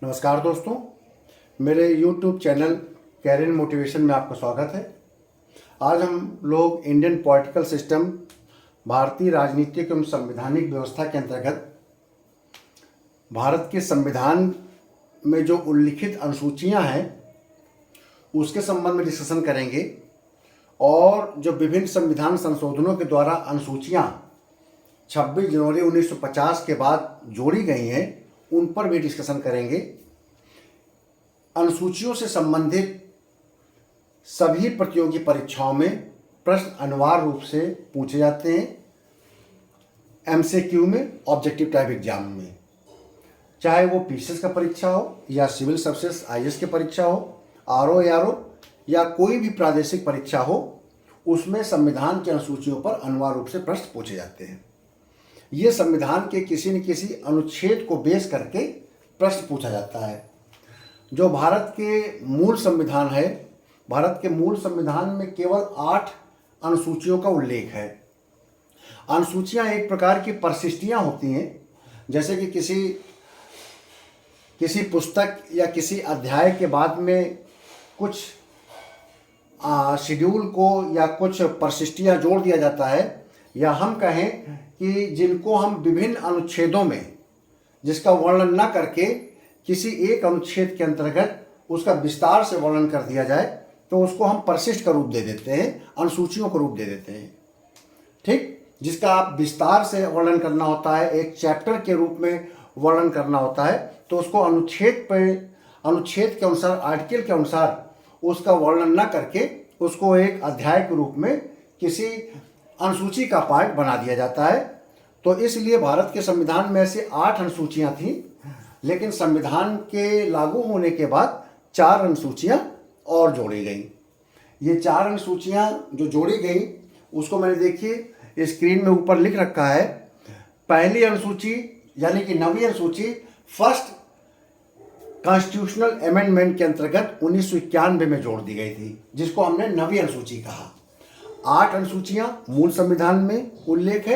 नमस्कार दोस्तों, मेरे YouTube चैनल कैरियर मोटिवेशन में आपका स्वागत है। आज हम लोग इंडियन पॉलिटिकल सिस्टम, भारतीय राजनीतिक एवं संवैधानिक व्यवस्था के अंतर्गत भारत के संविधान में जो उल्लिखित अनुसूचियां हैं उसके संबंध में डिस्कशन करेंगे और जो विभिन्न संविधान संशोधनों के द्वारा अनुसूचियां 26 जनवरी 1950 के बाद जोड़ी गई हैं उन पर भी डिस्कशन करेंगे। अनुसूचियों से संबंधित सभी प्रतियोगी परीक्षाओं में प्रश्न अनिवार्य रूप से पूछे जाते हैं। एमसीक्यू में, ऑब्जेक्टिव टाइप एग्जाम में, चाहे वो पीसीएस का परीक्षा हो या सिविल सर्विसेज आईएएस की परीक्षा हो, आरओ या कोई भी प्रादेशिक परीक्षा हो, उसमें संविधान की अनुसूचियों पर अनिवार्य रूप से प्रश्न पूछे जाते हैं। ये संविधान के किसी न किसी अनुच्छेद को बेस करके प्रश्न पूछा जाता है। जो भारत के मूल संविधान है, भारत के मूल संविधान में केवल 8 अनुसूचियों का उल्लेख है। अनुसूचियां एक प्रकार की परिशिष्टियां होती हैं, जैसे कि किसी पुस्तक या किसी अध्याय के बाद में कुछ शेड्यूल को या कुछ परिशिष्टियां जोड़ दिया जाता है, या हम कहें कि जिनको हम विभिन्न अनुच्छेदों में जिसका वर्णन न करके किसी एक अनुच्छेद के अंतर्गत उसका विस्तार से वर्णन कर दिया जाए तो उसको हम परिशिष्ट का रूप दे देते हैं, अनुसूचियों का रूप दे देते हैं। ठीक, जिसका आप विस्तार से वर्णन करना होता है, एक चैप्टर के रूप में वर्णन करना होता है, तो उसको अनुच्छेद के अनुसार, आर्टिकल के अनुसार उसका वर्णन न करके उसको एक अध्याय के रूप में किसी अनुसूची का पार्ट बना दिया जाता है। तो इसलिए भारत के संविधान में ऐसे 8 अनुसूचियां थीं, लेकिन संविधान के लागू होने के बाद 4 अनुसूचियां और जोड़ी गई। ये 4 अनुसूचियां जो जोड़ी गई उसको मैंने देखिए स्क्रीन में ऊपर लिख रखा है। पहली अनुसूची यानी कि 9वीं अनुसूची फर्स्ट कॉन्स्टिट्यूशनल अमेंडमेंट के अंतर्गत 1991 में जोड़ दी गई थी, जिसको हमने 9वीं अनुसूची कहा। 8 अनुसूचियां मूल संविधान में उल्लेख है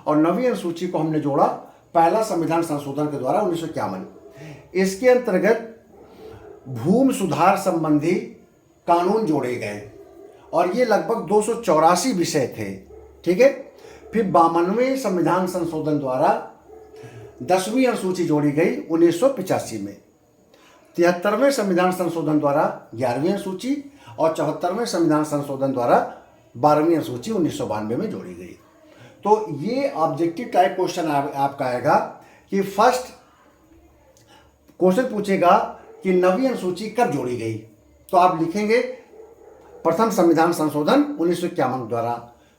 और 9वीं अनुसूची को हमने जोड़ा पहला संविधान संशोधन के द्वारा 1951। इसके अंतर्गत भूमि सुधार संबंधी कानून जोड़े गए और ये लगभग 284 विषय थे। ठीक है, फिर 52वें संविधान संशोधन द्वारा 10वीं अनुसूची जोड़ी गई 1985 में। 73वें संविधान संशोधन द्वारा 11वीं अनुसूची और 74वें संविधान संशोधन द्वारा 12वीं अनुसूची 1992 में जोड़ी गई। तो ये ऑब्जेक्टिव टाइप क्वेश्चन आपका आएगा कि फर्स्ट क्वेश्चन पूछेगा कि 9वीं अनुसूची कब जोड़ी गई, तो आप लिखेंगे प्रथम संविधान संशोधन 1951 द्वारा।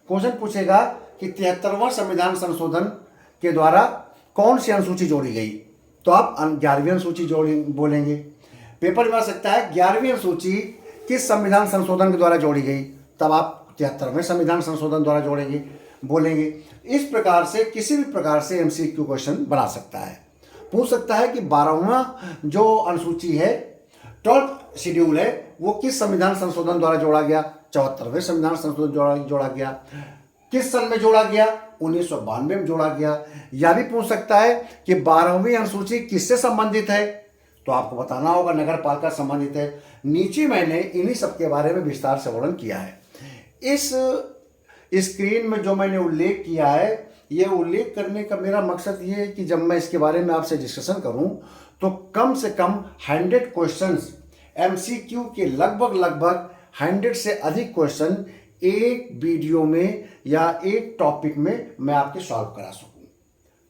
क्वेश्चन पूछेगा कि 73वां संविधान संशोधन के द्वारा कौन सी अनुसूची जोड़ी गई, तो आप 11वीं अनुसूची बोलेंगे। पेपर में आ सकता है 11वीं अनुसूची किस संविधान संशोधन के द्वारा जोड़ी गई, तब आप 73वें संविधान संशोधन द्वारा बोलेंगे। इस प्रकार से किसी भी प्रकार से एमसीक्यू क्वेश्चन बना सकता है। पूछ सकता है कि 12वां जो अनुसूची है, 12th शेड्यूल है, वो किस संविधान संशोधन द्वारा जोड़ा गया, 74वें संविधान संशोधन जोड़ा गया। किस सन में जोड़ा गया, 1992 में जोड़ा गया। या भी पूछ सकता है कि 12वीं अनुसूची किससे संबंधित है, तो आपको बताना होगा नगर पालिका संबंधित है। नीचे मैंने इन्हीं सब के बारे में विस्तार से वर्णन किया है। इस स्क्रीन में जो मैंने उल्लेख किया है, ये उल्लेख करने का मेरा मकसद ये है कि जब मैं इसके बारे में आपसे डिस्कशन करूं तो कम से कम 100 क्वेश्चंस एमसीक्यू के लगभग 100 से अधिक क्वेश्चन एक वीडियो में या एक टॉपिक में मैं आपके सॉल्व करा सकूं।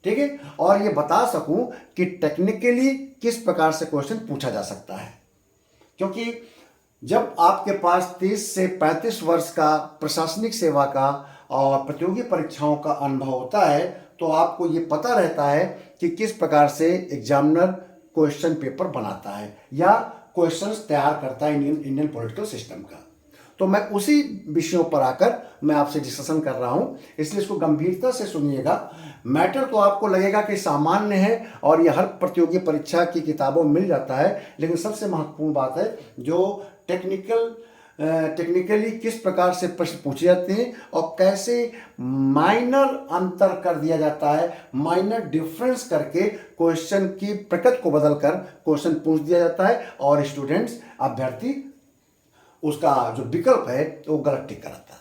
ठीक है, और ये बता सकूं कि टेक्निकली किस प्रकार से क्वेश्चन पूछा जा सकता है। क्योंकि जब आपके पास 30 से 35 वर्ष का प्रशासनिक सेवा का और प्रतियोगी परीक्षाओं का अनुभव होता है, तो आपको ये पता रहता है कि किस प्रकार से एग्जामिनर क्वेश्चन पेपर बनाता है या क्वेश्चंस तैयार करता है इंडियन पॉलिटिकल सिस्टम का। तो मैं उसी विषयों पर आकर मैं आपसे डिस्कशन कर रहा हूँ, इसलिए इसको गंभीरता से सुनिएगा। मैटर तो आपको लगेगा कि सामान्य है और ये हर प्रतियोगी परीक्षा की किताबों में मिल जाता है, लेकिन सबसे महत्वपूर्ण बात है जो टेक्निकल टेक्निकली किस प्रकार से प्रश्न पूछे जाते हैं और कैसे माइनर अंतर कर दिया जाता है, माइनर डिफरेंस करके क्वेश्चन की प्रकृति को बदलकर क्वेश्चन पूछ दिया जाता है और स्टूडेंट्स, अभ्यर्थी उसका जो विकल्प है वो गलत टिक कराता है।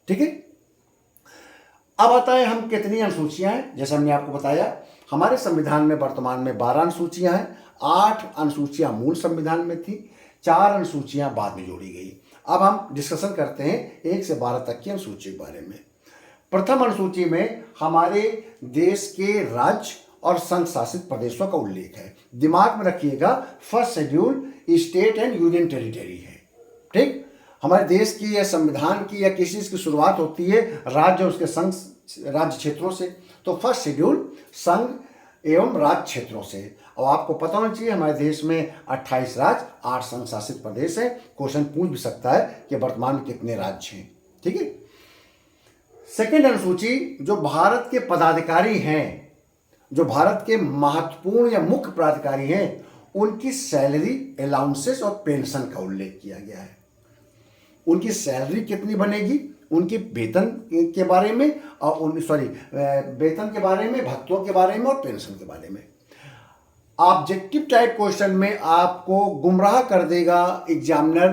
ठीक है, अब आता है हम कितनी अनुसूचियां हैं। जैसे हमने आपको बताया हमारे संविधान में वर्तमान में 12 अनुसूचियां हैं। 8 अनुसूचियां मूल संविधान में थी, 4 अनुसूचियां बाद में जोड़ी गई। अब हम डिस्कशन करते हैं 1 से 12 तक की अनुसूची के बारे में। प्रथम अनुसूची में हमारे देश के राज्य और संघ शासित प्रदेशों का उल्लेख है। दिमाग में रखिएगा, first schedule state and union territory है। ठीक, हमारे देश की या संविधान की या किसी चीज की शुरुआत होती है राज्य और उसके संघ राज्य क्षेत्रों से। तो फर्स्ट शेड्यूल संघ एवं राज्य क्षेत्रों से। और आपको पता होना चाहिए हमारे देश में 28 राज्य 8 संघ शासित प्रदेश है। क्वेश्चन पूछ भी सकता है कि वर्तमान में कितने राज्य हैं। ठीक है, सेकेंड अनुसूची जो भारत के पदाधिकारी हैं, जो भारत के महत्वपूर्ण या मुख्य पदाधिकारी हैं, उनकी सैलरी, अलाउंसेस और पेंशन का उल्लेख किया गया है। उनकी सैलरी कितनी बनेगी, उनके वेतन के बारे में और वेतन के बारे में, भत्तों के बारे में और पेंशन के बारे में। ऑब्जेक्टिव टाइप क्वेश्चन में आपको गुमराह कर देगा एग्जामिनर,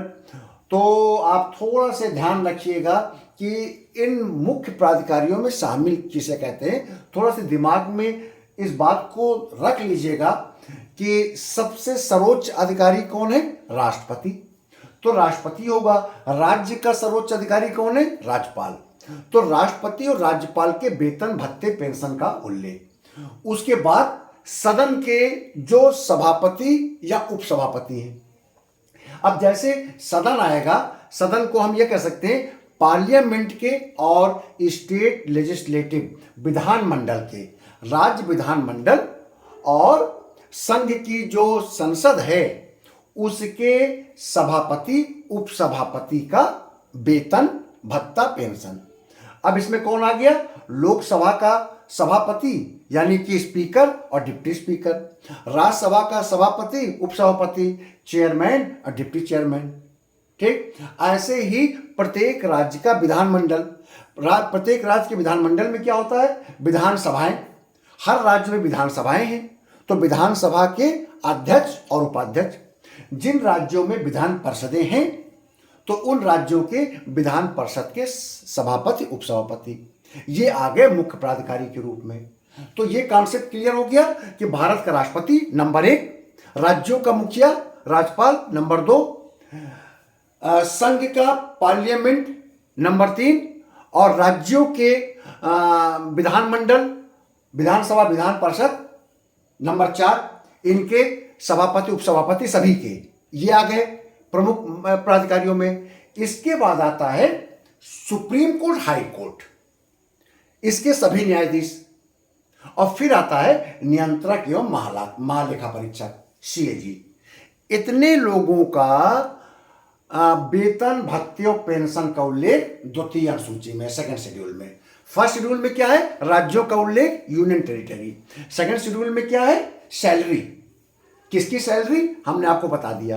तो आप थोड़ा से ध्यान रखिएगा कि इन मुख्य प्राधिकारियों में शामिल किसे कहते हैं। थोड़ा सा दिमाग में इस बात को रख लीजिएगा कि सबसे सर्वोच्च अधिकारी कौन है, राष्ट्रपति। तो राष्ट्रपति होगा। राज्य का सर्वोच्च अधिकारी कौन है, राज्यपाल। तो राष्ट्रपति और राज्यपाल के वेतन, भत्ते, पेंशन का उल्लेख। उसके बाद सदन के जो सभापति या उपसभापति हैं। अब जैसे सदन आएगा, सदन को हम ये कह सकते हैं पार्लियामेंट के और स्टेट लेजिस्लेटिव विधानमंडल के, राज्य विधानमंडल और संघ की जो संसद है उसके सभापति, उपसभापति का वेतन, भत्ता, पेंशन। अब इसमें कौन आ गया, लोकसभा का सभापति यानी कि स्पीकर और डिप्टी स्पीकर, राज्यसभा का सभापति, उपसभापति, चेयरमैन और डिप्टी चेयरमैन। ठीक, ऐसे ही प्रत्येक राज्य का विधानमंडल, प्रत्येक राज्य के विधानमंडल में क्या होता है, विधानसभाएं। हर राज्य में विधानसभाएं हैं, तो विधानसभा के अध्यक्ष और उपाध्यक्ष। जिन राज्यों में विधान परिषदें हैं तो उन राज्यों के विधान परिषद के सभापति, उपसभापति, ये आ गए मुख्य प्राधिकारी के रूप में। तो ये कॉन्सेप्ट क्लियर हो गया कि भारत का राष्ट्रपति नंबर 1, राज्यों का मुखिया राज्यपाल नंबर 2, संघ का पार्लियामेंट नंबर 3 और राज्यों के विधानमंडल, विधानसभा, विधान परिषद नंबर 4, इनके सभापति, उपसभापति सभी के, ये आ गए प्रमुख प्राधिकारियों में। इसके बाद आता है सुप्रीम कोर्ट, हाई कोर्ट, इसके सभी न्यायाधीश। और फिर आता है नियंत्रक एवं महालेखा परीक्षक, सीएजी। इतने लोगों का वेतन, भत्ते और पेंशन का उल्लेख द्वितीय अनुसूची में, सेकंड शेड्यूल में। फर्स्ट शेड्यूल में क्या है, राज्यों का उल्लेख, यूनियन टेरिटरी। सेकंड शेड्यूल में क्या है, सैलरी। किसकी सैलरी, हमने आपको बता दिया।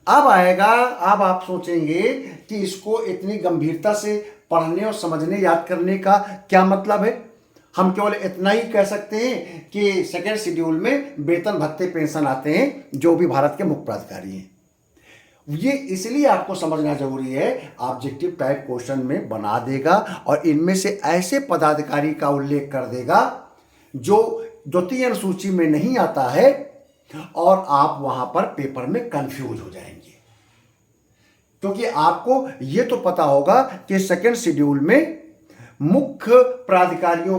अब आएगा, अब आप सोचेंगे कि इसको इतनी गंभीरता से पढ़ने और समझने, याद करने का क्या मतलब है। हम केवल इतना ही कह सकते हैं कि सेकेंड शेड्यूल में वेतन, भत्ते, पेंशन आते हैं जो भी भारत के मुख्य प्राधिकारी हैं। ये इसलिए आपको समझना जरूरी है, ऑब्जेक्टिव टाइप क्वेश्चन में बना देगा और इनमें से ऐसे पदाधिकारी का उल्लेख कर देगा जो द्वितीय अनुसूची में नहीं आता है और आप वहां पर पेपर में कंफ्यूज हो जाएंगे। क्योंकि आपको यह तो पता होगा कि सेकेंड शेड्यूल में मुख्य पदाधिकारियों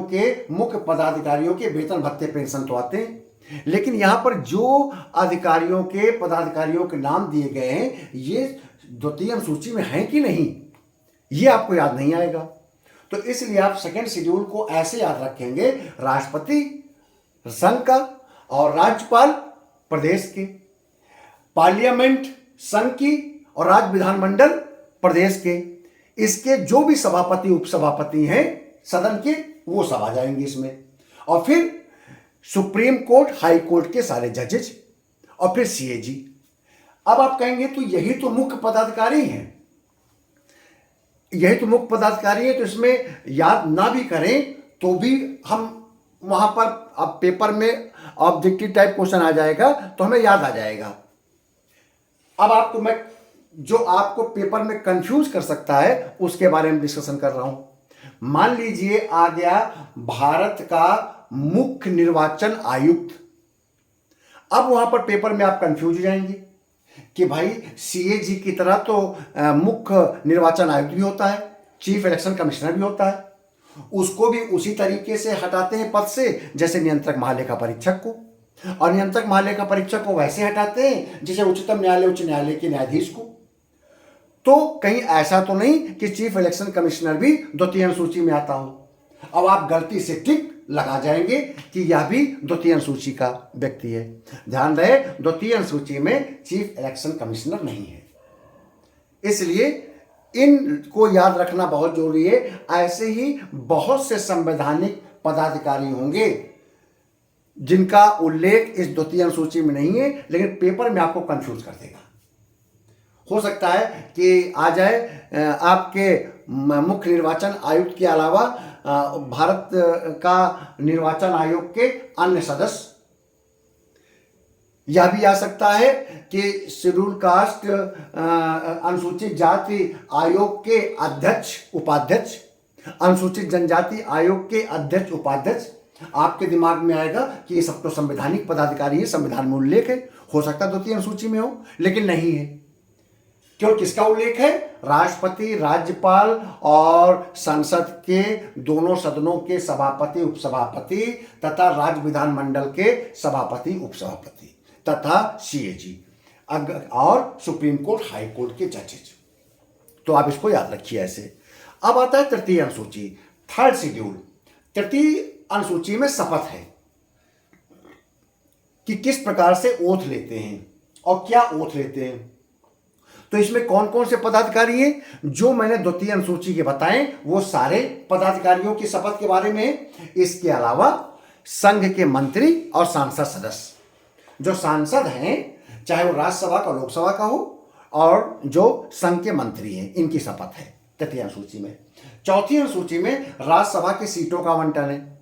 के वेतन, भत्ते, पेंशन तो आते हैं, लेकिन यहां पर जो अधिकारियों के, पदाधिकारियों के नाम दिए गए हैं ये द्वितीय अनुसूची में हैं कि नहीं, ये आपको याद नहीं आएगा। तो इसलिए आप सेकेंड शेड्यूल को ऐसे याद रखेंगे, राष्ट्रपति संघ का और राज्यपाल प्रदेश के, पार्लियामेंट संघ की और राज्य विधानमंडल प्रदेश के, इसके जो भी सभापति, उपसभापति हैं सदन के, वो सब आ जाएंगे इसमें। और फिर सुप्रीम कोर्ट, हाई कोर्ट के सारे जजेज और फिर सीएजी। अब आप कहेंगे तो यही तो मुख्य पदाधिकारी हैं। यही तो मुख्य पदाधिकारी है। तो इसमें याद ना भी करें तो भी हम वहां पर, अब पेपर में ऑब्जेक्टिव टाइप क्वेश्चन आ जाएगा तो हमें याद आ जाएगा। अब आपको मैं जो आपको पेपर में कंफ्यूज कर सकता है उसके बारे में डिस्कशन कर रहा हूं। मान लीजिए आ गया भारत का मुख्य निर्वाचन आयुक्त। अब वहां पर पेपर में आप कंफ्यूज हो जाएंगे कि भाई सीएजी की तरह तो मुख्य निर्वाचन आयुक्त भी होता है, चीफ इलेक्शन कमिश्नर भी होता है, उसको भी उसी तरीके से हटाते हैं पद से जैसे नियंत्रक महालेखा परीक्षक को, और नियंत्रक महालेखा परीक्षक को वैसे हटाते हैं जैसे उच्चतम न्यायालय उच्च न्यायालय के न्यायाधीश को। तो कहीं ऐसा तो नहीं कि चीफ इलेक्शन कमिश्नर भी द्वितीय अनुसूची में आता हो। अब आप गलती से टिक लगा जाएंगे कि यह भी द्वितीय अनुसूची का व्यक्ति है। ध्यान रहे, द्वितीय अनुसूची में चीफ इलेक्शन कमिश्नर नहीं है, इसलिए इनको याद रखना बहुत जरूरी है। ऐसे ही बहुत से संवैधानिक पदाधिकारी होंगे जिनका उल्लेख इस द्वितीय अनुसूची में नहीं है, लेकिन पेपर में आपको कंफ्यूज कर देगा। हो सकता है कि आ जाए आपके मुख्य निर्वाचन आयुक्त के अलावा भारत का निर्वाचन आयोग के अन्य सदस्य। यह भी आ सकता है कि शेड्यूल कास्ट अनुसूचित जाति आयोग के अध्यक्ष उपाध्यक्ष, अनुसूचित जनजाति आयोग के अध्यक्ष उपाध्यक्ष। आपके दिमाग में आएगा कि ये सब तो संवैधानिक पदाधिकारी है, संविधान में उल्लेख है, हो सकता है द्वितीय अनुसूची में हो, लेकिन नहीं है। क्यों, किसका उल्लेख है? राष्ट्रपति, राज्यपाल और संसद के दोनों सदनों के सभापति उपसभापति तथा राज्य विधानमंडल के सभापति उपसभापति तथा सीएजी और सुप्रीम कोर्ट हाई कोर्ट के जजेज। तो आप इसको याद रखिए ऐसे। अब आता है तृतीय अनुसूची, थर्ड शेड्यूल। तृतीय अनुसूची में शपथ है कि किस प्रकार से ओथ लेते हैं और क्या ओथ लेते हैं। तो इसमें कौन कौन से पदाधिकारी हैं जो मैंने द्वितीय अनुसूची के बताएं, वो सारे पदाधिकारियों की शपथ के बारे में है। इसके अलावा संघ के मंत्री और सांसद सदस्य, जो सांसद हैं चाहे वो राज्यसभा का लोकसभा का हो, और जो संघ के मंत्री हैं, इनकी शपथ है तृतीय अनुसूची में। चौथी अनुसूची में राज्यसभा की सीटों का आवंटन है।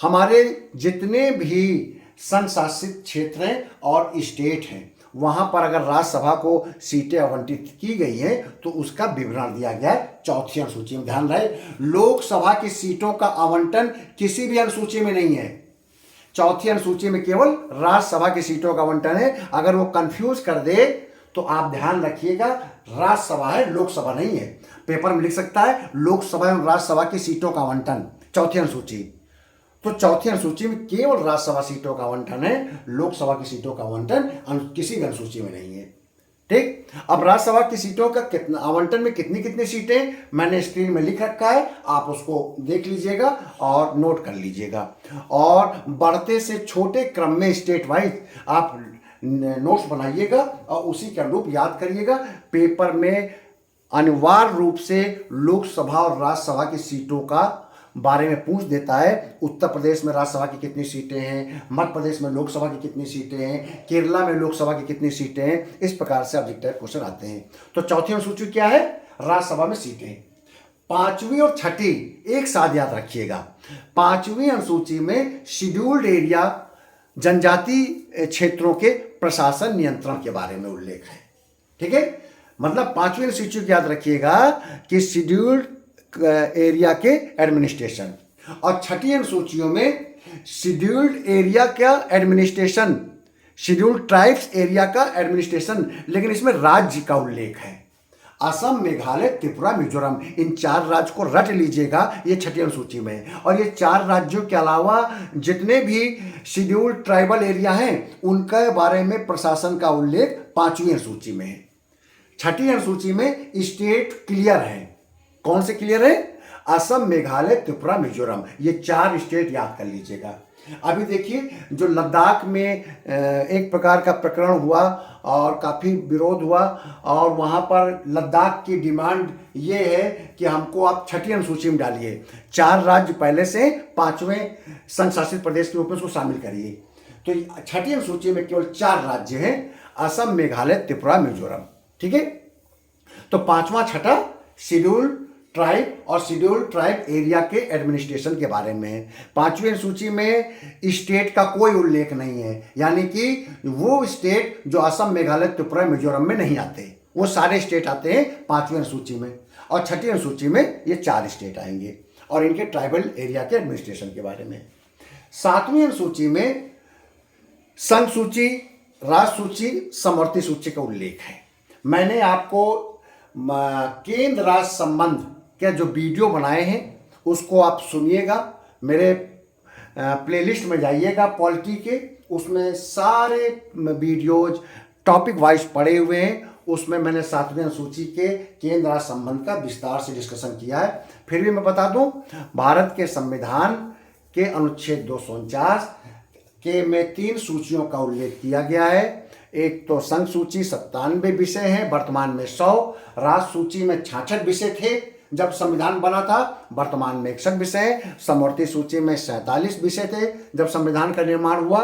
हमारे जितने भी संघ शासित क्षेत्र हैं और स्टेट हैं, वहां पर अगर राज्यसभा को सीटें आवंटित की गई हैं तो उसका विवरण दिया गया है चौथी अनुसूची में। ध्यान रहे, लोकसभा की सीटों का आवंटन किसी भी अनुसूची में नहीं है। चौथी अनुसूची में केवल राज्यसभा की सीटों का आवंटन है। अगर वो कंफ्यूज कर दे तो आप ध्यान रखिएगा, राज्यसभा है, लोकसभा नहीं है। पेपर में लिख सकता है लोकसभा एवं राज्यसभा की सीटों का आवंटन, चौथी अनुसूची। तो चौथी अनुसूची में केवल राज्यसभा सीटों का आवंटन है, लोकसभा की सीटों का आवंटन किसी भी अनुसूची में नहीं है। ठीक, अब राज्यसभा की सीटों का कितना आवंटन में कितनी कितनी सीटें मैंने स्क्रीन में लिख रखा है, आप उसको देख लीजिएगा और नोट कर लीजिएगा। और बढ़ते से छोटे क्रम में स्टेट वाइज आप नोट्स बनाइएगा और उसी के अनुरूप याद करिएगा। पेपर में अनिवार्य रूप से लोकसभा और राज्यसभा की सीटों का बारे में पूछ देता है। उत्तर प्रदेश में राज्यसभा की कितनी सीटें हैं, मध्य प्रदेश में लोकसभा की कितनी सीटें हैं, केरला में लोकसभा की कितनी सीटें हैं, इस प्रकार से ऑब्जेक्टिव क्वेश्चन आते हैं। तो चौथी अनुसूची क्या है? राज्यसभा में सीटें। पांचवी और छठी एक साथ याद रखिएगा। पांचवी अनुसूची में शेड्यूल्ड एरिया जनजाति क्षेत्रों के प्रशासन नियंत्रण के बारे में उल्लेख है। ठीक है, मतलब पांचवी अनुसूची को याद रखिएगा कि शेड्यूल्ड एरिया के एडमिनिस्ट्रेशन, और छठी अनुसूचियों में शेड्यूल्ड एरिया का एडमिनिस्ट्रेशन, शेड्यूल्ड ट्राइब्स एरिया का एडमिनिस्ट्रेशन, लेकिन इसमें राज्य का उल्लेख है। असम, मेघालय, त्रिपुरा, मिजोरम, इन 4 राज्य को रट लीजिएगा, ये छठी अनुसूची में है। और ये 4 राज्यों के अलावा जितने भी शेड्यूल्ड ट्राइबल एरिया हैं उनके बारे में प्रशासन का उल्लेख 5वीं अनुसूची में है। छठी अनुसूची में स्टेट क्लियर है। कौन से क्लियर है? असम, मेघालय, त्रिपुरा, मिजोरम, ये 4 स्टेट याद कर लीजिएगा। अभी देखिए, जो लद्दाख में एक प्रकार का प्रकरण हुआ और काफ़ी विरोध हुआ, और वहाँ पर लद्दाख की डिमांड ये है कि हमको आप छठी अनुसूची में डालिए। 4 राज्य पहले से 5वें संघ शासित प्रदेश के रूप में उसको शामिल करिए। तो छठी अनुसूची में केवल 4 राज्य हैं, असम, मेघालय, त्रिपुरा, मिजोरम। ठीक है, तो 5वां छठा शेड्यूल ट्राइब और शेड्यूल ट्राइब एरिया के एडमिनिस्ट्रेशन के बारे में। 5वीं अनुसूची में स्टेट का कोई उल्लेख नहीं है, यानी कि वो स्टेट जो असम, मेघालय, त्रिपुरा, मिजोरम में नहीं आते, वो सारे स्टेट आते हैं 5वीं अनुसूची में। और 6ठी अनुसूची में ये 4 स्टेट आएंगे और इनके ट्राइबल एरिया के एडमिनिस्ट्रेशन के बारे में। 7वीं अनुसूची में संघ सूची, राज्य सूची, समवर्ती सूची का उल्लेख है। मैंने आपको केंद्र राज्य संबंध के जो वीडियो बनाए हैं उसको आप सुनिएगा, मेरे प्लेलिस्ट में जाइएगा पॉलिटी के, उसमें सारे वीडियोज टॉपिक वाइज पड़े हुए हैं। उसमें मैंने 7वीं अनुसूची के केंद्र राज्य संबंध का विस्तार से डिस्कशन किया है। फिर भी मैं बता दूं, भारत के संविधान के अनुच्छेद 249 के में 3 सूचियों का उल्लेख किया गया है। एक तो संघ सूची 97 विषय हैं, वर्तमान में 100। राज्य सूची में 66 विषय थे जब संविधान बना था, वर्तमान में 61 विषय हैं। समवर्ती सूची में 47 विषय थे जब संविधान का निर्माण हुआ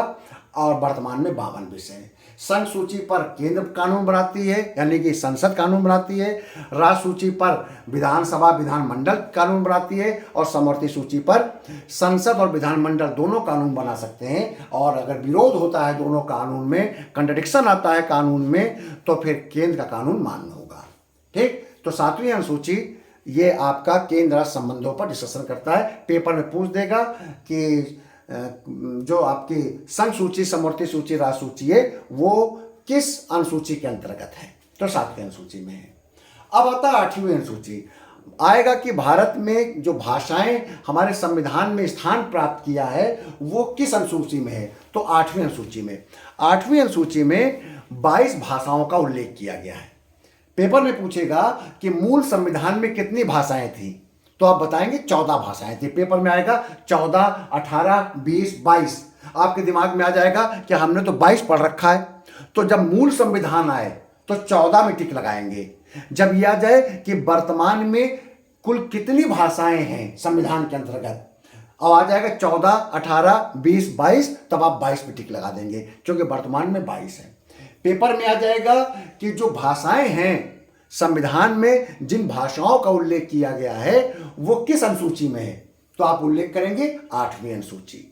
और वर्तमान में 52 विषय हैं। संघ सूची पर केंद्र कानून बनाती है, यानी कि संसद कानून बनाती है। राज्य सूची पर विधानसभा, विधानमंडल कानून बनाती है और समवर्ती सूची पर संसद और विधानमंडल दोनों कानून बना सकते हैं। और अगर विरोध होता है दोनों कानून में, कंट्रडिक्शन आता है कानून में, तो फिर केंद्र का कानून मान्य होगा। ठीक, तो 7वीं अनुसूची ये आपका केंद्र राज्य संबंधों पर डिस्कशन करता है। पेपर में पूछ देगा कि जो आपकी संघ सूची, समवर्ती सूची, राज्य सूची है वो किस अनुसूची के अंतर्गत है, तो 7वीं अनुसूची में है। अब आता है 8वीं अनुसूची, आएगा कि भारत में जो भाषाएं हमारे संविधान में स्थान प्राप्त किया है वो किस अनुसूची में है, तो 8वीं अनुसूची में। 8वीं अनुसूची में 22 भाषाओं का उल्लेख किया गया है। पेपर में पूछेगा कि मूल संविधान में कितनी भाषाएं थी, तो आप बताएंगे 14 भाषाएं थी। पेपर में आएगा 14, 18, 20, 22। आपके दिमाग में आ जाएगा कि हमने तो 22 पढ़ रखा है, तो जब मूल संविधान आए तो 14 में टिक लगाएंगे। जब यह आ जाए कि वर्तमान में कुल कितनी भाषाएं हैं संविधान के अंतर्गत, अब आ जाएगा 14, 18, 20, 22, तब आप 22 पे टिक लगा देंगे क्योंकि वर्तमान में 22 है। पेपर में आ जाएगा कि जो भाषाएं हैं संविधान में, जिन भाषाओं का उल्लेख किया गया है वो किस अनुसूची में है, तो आप उल्लेख करेंगे 8वीं अनुसूची।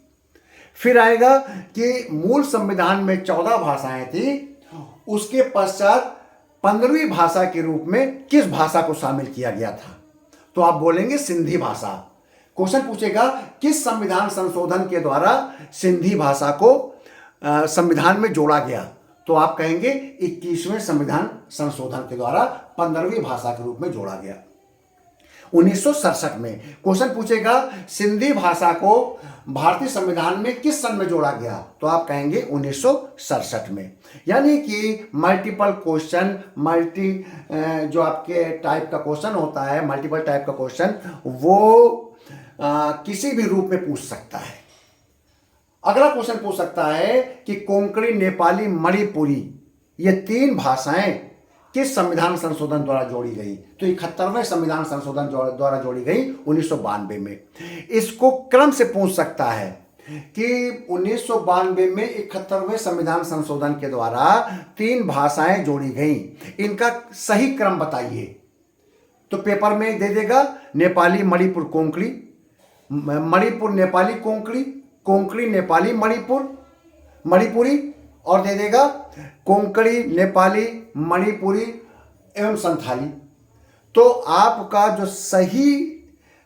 फिर आएगा कि मूल संविधान में 14 भाषाएं थी, उसके पश्चात 15वीं भाषा के रूप में किस भाषा को शामिल किया गया था, तो आप बोलेंगे सिंधी भाषा। क्वेश्चन पूछेगा किस संविधान संशोधन के द्वारा सिंधी भाषा को संविधान में जोड़ा गया, तो आप कहेंगे 21वें संविधान संशोधन के द्वारा 15वीं भाषा के रूप में जोड़ा गया। 1967 में क्वेश्चन पूछेगा सिंधी भाषा को भारतीय संविधान में किस सन में जोड़ा गया, तो आप कहेंगे 1967 में। यानी कि मल्टीपल क्वेश्चन, जो आपके टाइप का क्वेश्चन होता है, मल्टीपल टाइप का क्वेश्चन, वो किसी भी रूप में पूछ सकता है। अगला क्वेश्चन पूछ सकता है कि कोंकणी, नेपाली, मणिपुरी ये 3 भाषाएं किस संविधान संशोधन द्वारा जोड़ी गई, तो 71वें संविधान संशोधन द्वारा जोड़ी गई 1992 में। इसको क्रम से पूछ सकता है कि 1992 में 71वें संविधान संशोधन के द्वारा 3 भाषाएं जोड़ी गई, इनका सही क्रम बताइए, तो पेपर में दे देगा नेपाली, मणिपुर, कोंकणी, मणिपुर, नेपाली, कोंकणी, कोंकणी, नेपाली, मणिपुरी, और दे देगा कोंकणी, नेपाली, मणिपुरी एवं संथाली। तो आपका जो सही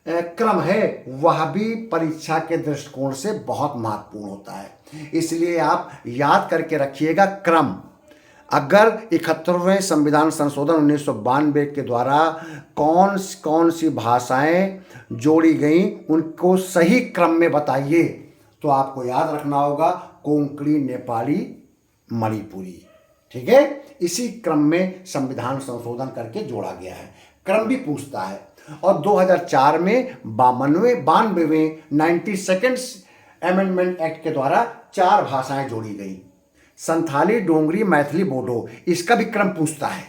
क्रम है वह भी परीक्षा के दृष्टिकोण से बहुत महत्वपूर्ण होता है, इसलिए आप याद करके रखिएगा क्रम। अगर 71वें संविधान संशोधन 1992 के द्वारा कौन सी भाषाएं जोड़ी गई उनको सही क्रम में बताइए, तो आपको याद रखना होगा कोंकणी, नेपाली, मणिपुरी। ठीक है, इसी क्रम में संविधान संशोधन करके जोड़ा गया है, क्रम भी पूछता है। और 2004 में 92वें 92nd अमेंडमेंट एक्ट के द्वारा 4 भाषाएं जोड़ी गई, संथाली, डोंगरी, मैथिली, बोडो, इसका भी क्रम पूछता है।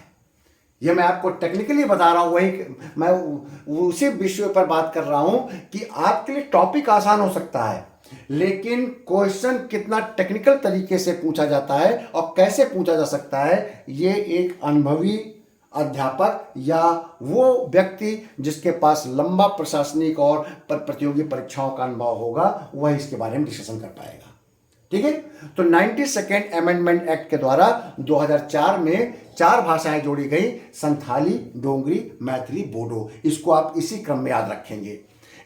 ये मैं आपको टेक्निकली बता रहा हूँ, वही मैं उसी विषय पर बात कर रहा हूँ कि आपके लिए टॉपिक आसान हो सकता है, लेकिन क्वेश्चन कितना टेक्निकल तरीके से पूछा जाता है और कैसे पूछा जा सकता है, ये एक अनुभवी अध्यापक या वो व्यक्ति जिसके पास लंबा प्रशासनिक और प्रतियोगी परीक्षाओं का अनुभव होगा, वह इसके बारे में डिस्कशन कर पाएगा। ठीक है। तो 92nd अमेंडमेंट एक्ट के द्वारा 2004 में 4 भाषाएं जोड़ी गई, संथाली, डोंगरी, मैथिली, बोडो। इसको आप इसी क्रम में याद रखेंगे।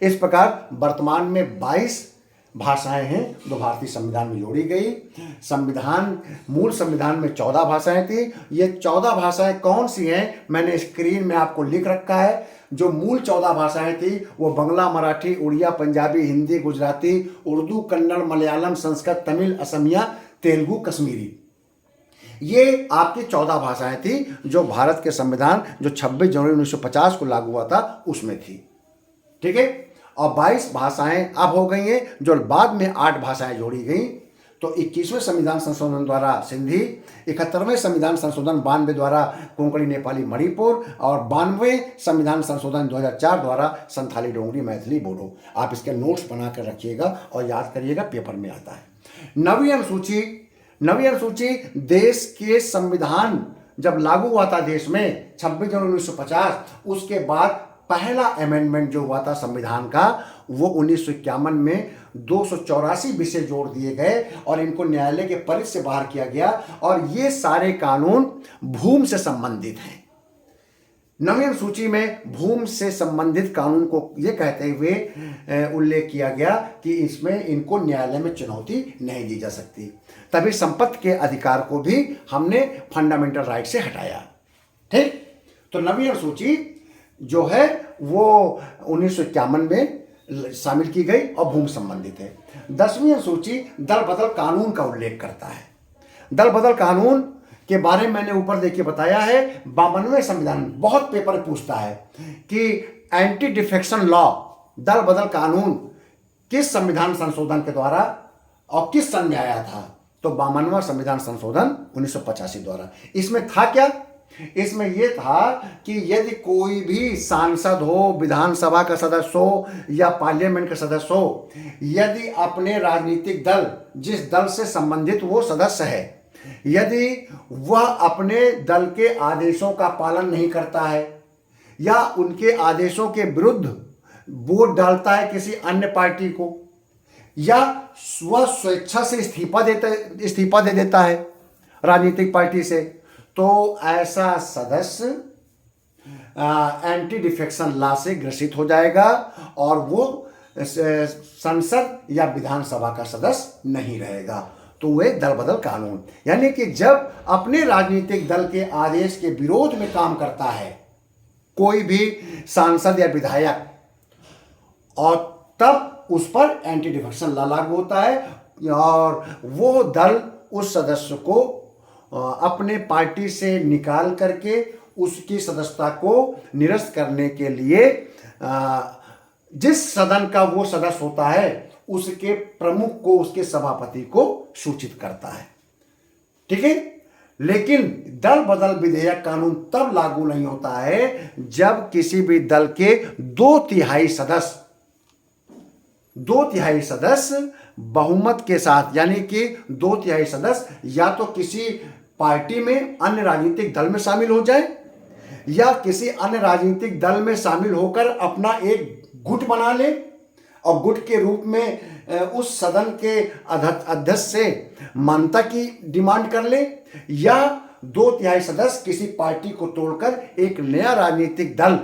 इस प्रकार वर्तमान में 22 भाषाएं हैं जो भारतीय संविधान में जोड़ी गई। मूल संविधान में 14 भाषाएं थी। ये 14 भाषाएं कौन सी हैं, मैंने स्क्रीन में आपको लिख रखा है। जो मूल 14 भाषाएं थी वो बंगला, मराठी, उड़िया, पंजाबी, हिंदी, गुजराती, उर्दू, कन्नड़, मलयालम, संस्कृत, तमिल, असमिया, तेलुगु, कश्मीरी। ये आपकी 14 भाषाएं थी जो भारत के संविधान जो 26 जनवरी 1950 को लागू हुआ था उसमें थी। ठीक है। और 22 भाषाएं अब हो गई हैं, जो बाद में 8 भाषाएं जोड़ी गई। तो 21वें संविधान संशोधन द्वारा सिंधी, 71वें संविधान संशोधन 92 द्वारा कोंकणी, नेपाली, मणिपुर और 92वें संविधान संशोधन 2004 द्वारा संथाली, डोंगरी, मैथिली, बोडो। आप इसके नोट्स बना कर रखिएगा और याद करिएगा, पेपर में आता है। नवीं अनुसूची देश के संविधान जब लागू हुआ था देश में 26 जनवरी 1950, उसके बाद पहला अमेंडमेंट जो हुआ था संविधान का, वो 1951 में 284 विषय जोड़ दिए गए और इनको न्यायालय के परिधि से बाहर किया गया। और ये सारे कानून भूमि से संबंधित हैं। नवीं अनुसूची में भूमि से संबंधित कानून को ये कहते हुए उल्लेख किया गया कि इसमें इनको न्यायालय में चुनौती नहीं दी जा सकती। तभी संपत्ति के अधिकार को भी हमने फंडामेंटल राइट से हटाया। ठीक। तो नवीं अनुसूची जो है वो 1951 में शामिल की गई और भूमि संबंधित है। 10वीं अनुसूची दल बदल कानून का उल्लेख करता है। दल बदल कानून के बारे में मैंने ऊपर देखिए बताया है। 52वें संविधान बहुत पेपर पूछता है कि एंटी डिफेक्शन लॉ, दल बदल कानून किस संविधान संशोधन के द्वारा और किस सन में आया था। तो 52वां संविधान संशोधन 1985 द्वारा। इसमें था क्या? इसमें यह था कि यदि कोई भी सांसद हो, विधानसभा का सदस्य हो या पार्लियामेंट का सदस्य हो, यदि अपने राजनीतिक दल, जिस दल से संबंधित वो सदस्य है, यदि वह अपने दल के आदेशों का पालन नहीं करता है या उनके आदेशों के विरुद्ध वोट डालता है किसी अन्य पार्टी को, या वह स्वेच्छा से इस्तीफा दे देता है राजनीतिक पार्टी से, तो ऐसा सदस्य एंटी डिफेक्शन लॉ से ग्रसित हो जाएगा और वो संसद या विधानसभा का सदस्य नहीं रहेगा। तो वे दल बदल कानून, यानी कि जब अपने राजनीतिक दल के आदेश के विरोध में काम करता है कोई भी सांसद या विधायक, और तब उस पर एंटी डिफेक्शन लॉ लागू होता है और वो दल उस सदस्य को अपने पार्टी से निकाल करके उसकी सदस्यता को निरस्त करने के लिए जिस सदन का वो सदस्य होता है उसके प्रमुख को, उसके सभापति को सूचित करता है। ठीक है। लेकिन दल बदल विधेयक कानून तब लागू नहीं होता है जब किसी भी दल के 2/3 सदस्य बहुमत के साथ, यानी कि 2/3 सदस्य या तो किसी पार्टी में अन्य राजनीतिक दल में शामिल हो जाए या किसी अन्य राजनीतिक दल में शामिल होकर अपना एक गुट बना ले और गुट के रूप में उस सदन के अध्यक्ष से मान्यता की डिमांड कर ले, या 2/3 सदस्य किसी पार्टी को तोड़कर एक नया राजनीतिक दल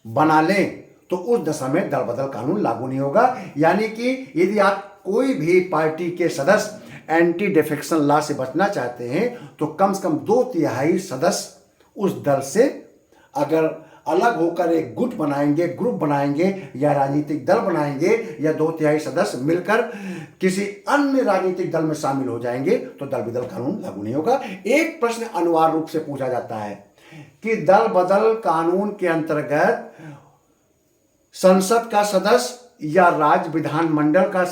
बना ले, तो उस दशा में दल बदल कानून लागू नहीं होगा। यानी कि यदि आप कोई भी पार्टी के सदस्य एंटी डिफेक्शन लॉ से बचना चाहते हैं तो कम से कम 2/3 सदस्य उस दल से अगर अलग होकर एक गुट बनाएंगे, ग्रुप बनाएंगे या राजनीतिक दल बनाएंगे, या 2/3 सदस्य मिलकर किसी अन्य राजनीतिक दल में शामिल हो जाएंगे तो दल बदल कानून लागू नहीं होगा। एक प्रश्न अनिवार्य रूप से पूछा जाता है कि दल बदल कानून के अंतर्गत संसद का सदस्य या राज्य विधानमंडल का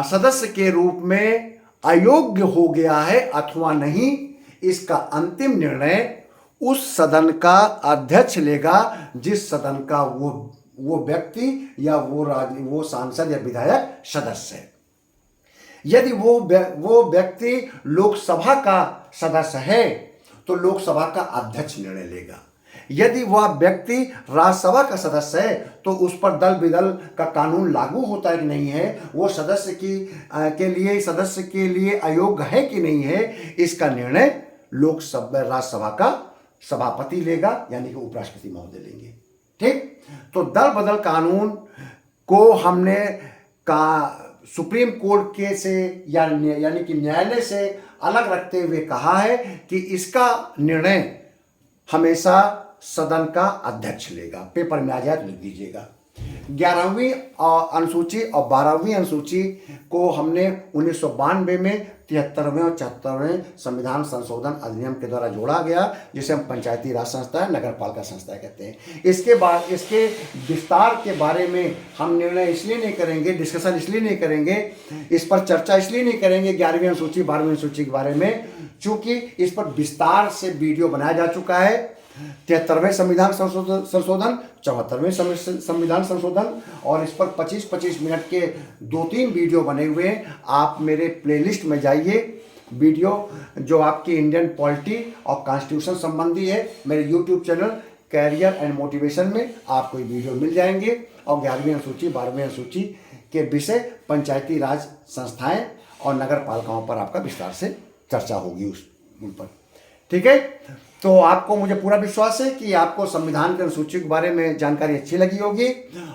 सदस्य के रूप में अयोग्य हो गया है अथवा नहीं, इसका अंतिम निर्णय उस सदन का अध्यक्ष लेगा जिस सदन का वो व्यक्ति या वो सांसद या विधायक सदस्य है। यदि वो व्यक्ति लोकसभा का सदस्य है तो लोकसभा का अध्यक्ष निर्णय लेगा। यदि वह व्यक्ति राज्यसभा का सदस्य है तो उस पर दल विदल का कानून लागू होता है कि नहीं है, वो सदस्य के लिए अयोग्य है कि नहीं है, इसका निर्णय राज्यसभा का सभापति लेगा, यानी कि उपराष्ट्रपति महोदय लेंगे। ठीक, तो दल बदल कानून को हमने सुप्रीम कोर्ट के से यानी कि न्यायालय से अलग रखते हुए कहा है कि इसका निर्णय हमेशा सदन का अध्यक्ष लेगा। पेपर में आ जाए तो लिख दीजिएगा। 11वीं अनुसूची और 12वीं अनुसूची को हमने 1992 में 73वें और 74वें संविधान संशोधन अधिनियम के द्वारा जोड़ा गया, जिसे हम पंचायती राज संस्थाएं, नगर पालिका संस्थाएं कहते हैं। इसके बाद इसके विस्तार के बारे में हम निर्णय इसलिए नहीं करेंगे, डिस्कशन इसलिए नहीं करेंगे, इस पर चर्चा इसलिए नहीं करेंगे 11वीं अनुसूची 12वीं अनुसूची के बारे में, चूंकि इस पर विस्तार से वीडियो बनाया जा चुका है। 73वें संविधान संशोधन, 74वें संविधान संशोधन, और इस पर 25-25 मिनट के 2-3 वीडियो बने हुए हैं। आप मेरे प्लेलिस्ट में जाइए, वीडियो जो आपकी इंडियन पॉलिटी और कॉन्स्टिट्यूशन संबंधी है, मेरे YouTube channel career and motivation में आपको ये वीडियो मिल जाएंगे। और 11वीं अनुसूची 12वीं अनुसूची के विषय पंचायती राज संस्थाएं और नगर पालिकाओं पर आपका विस्तार से चर्चा होगी उन पर। ठीक है, तो आपको मुझे पूरा विश्वास है कि आपको संविधान की अनुसूची के बारे में जानकारी अच्छी लगी होगी।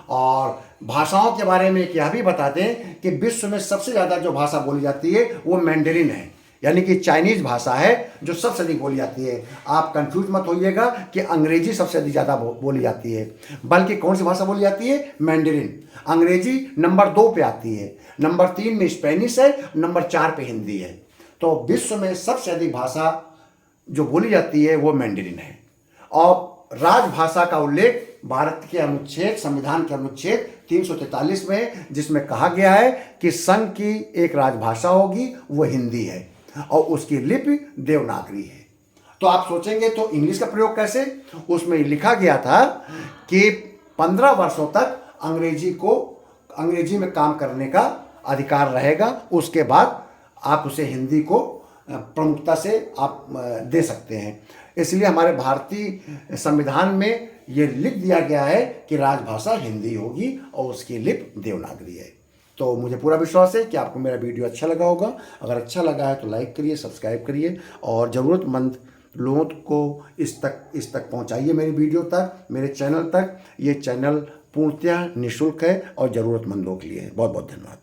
और भाषाओं के बारे में यह भी बता दें कि विश्व में सबसे ज़्यादा जो भाषा बोली जाती है वो मैंडरिन है, यानी कि चाइनीज़ भाषा है जो सबसे अधिक बोली जाती है। आप कंफ्यूज मत होइएगा कि अंग्रेजी सबसे अधिक ज़्यादा बोली जाती है, बल्कि कौन सी भाषा बोली जाती है? मैंडरिन। अंग्रेजी नंबर 2 पे आती है, नंबर 3 में स्पेनिश है, नंबर 4 पे हिंदी है। तो विश्व में सबसे अधिक भाषा जो बोली जाती है वो मैंडरिन है। और राजभाषा का उल्लेख भारत के संविधान के अनुच्छेद 343 में, जिसमें कहा गया है कि संघ की एक राजभाषा होगी, वो हिंदी है और उसकी लिपि देवनागरी है। तो आप सोचेंगे तो इंग्लिश का प्रयोग कैसे? उसमें लिखा गया था कि 15 वर्षों तक अंग्रेजी में काम करने का अधिकार रहेगा, उसके बाद आप उसे हिंदी को प्रमुखता से आप दे सकते हैं। इसलिए हमारे भारतीय संविधान में ये लिख दिया गया है कि राजभाषा हिंदी होगी और उसकी लिपि देवनागरी है। तो मुझे पूरा विश्वास है कि आपको मेरा वीडियो अच्छा लगा होगा। अगर अच्छा लगा है तो लाइक करिए, सब्सक्राइब करिए और ज़रूरतमंद लोगों को इस तक पहुंचाइए, मेरी वीडियो तक, मेरे चैनल तक। ये चैनल पूर्णतः निःशुल्क है और ज़रूरतमंदों के लिए है। बहुत बहुत धन्यवाद।